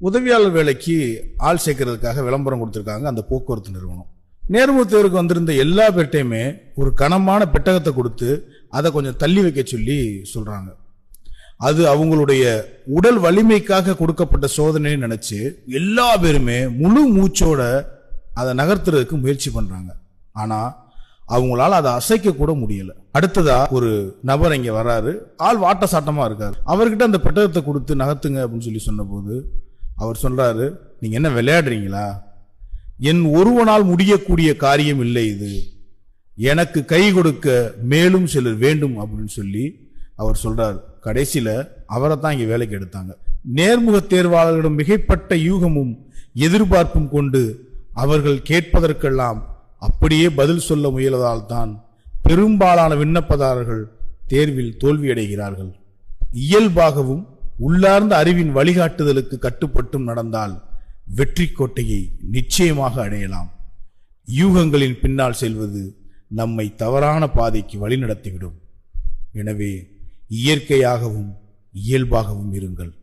உதவியாளர் வேலைக்கு ஆள் சேர்க்கறதுக்காக விளம்பரம் கொடுத்திருக்காங்க அந்த போக்குவரத்து நிறுவனம். நேர்முகத் தேர்வுக்கு வந்திருந்த எல்லா பேர்ட்டையுமே ஒரு கனமான பெட்டகத்தை கொடுத்து அதை கொஞ்சம் தள்ளி வைக்க சொல்லி சொல்றாங்க. அது அவங்களுடைய உடல் வலிமைக்காக கொடுக்கப்பட்ட சோதனைன்னு நினைச்சு எல்லா பேருமே முழு மூச்சோட அதை நகர்த்துறதுக்கு முயற்சி பண்றாங்க. ஆனா அவங்களால அதை அசைக்க கூட முடியல. அடுத்ததா ஒரு நபர் இங்க வர்றாரு, ஆள் வாட்ட சாட்டமா இருக்காரு. அவர்கிட்ட அந்த பெட்டகத்தை கொடுத்து நகர்த்துங்க அப்படின்னு சொல்லி சொன்ன போது அவர் சொல்றாரு, நீங்க என்ன விளையாடுறீங்களா? என் ஒருவனால் முடியக்கூடிய காரியம் இல்லை இது, எனக்கு கை கொடுக்க மேலும் சிலர் வேண்டும் அப்படின்னு சொல்லி அவர் சொல்றாரு. கடைசியில அவரை தான் இங்க வேலைக்கு எடுத்தாங்க. நேர்முக தேர்வாளர்களிடம் மிகைப்பட்ட யூகமும் எதிர்பார்ப்பும் கொண்டு அவர்கள் கேட்பதற்கெல்லாம் அப்படியே பதில் சொல்ல முயலதால் தான் பெரும்பாலான விண்ணப்பதாரர்கள் தேர்வில் தோல்வியடைகிறார்கள். இயல்பாகவும் உள்ளார்ந்த அறிவின் வழிகாட்டுதலுக்கு கட்டுப்பட்டும் நடந்தால் வெற்றி கோட்டையை நிச்சயமாக அடையலாம். யூகங்களின் பின்னால் செல்வது நம்மை தவறான பாதைக்கு வழிநடத்திவிடும். எனவே இயற்கையாகவும் இயல்பாகவும் இருங்கள்.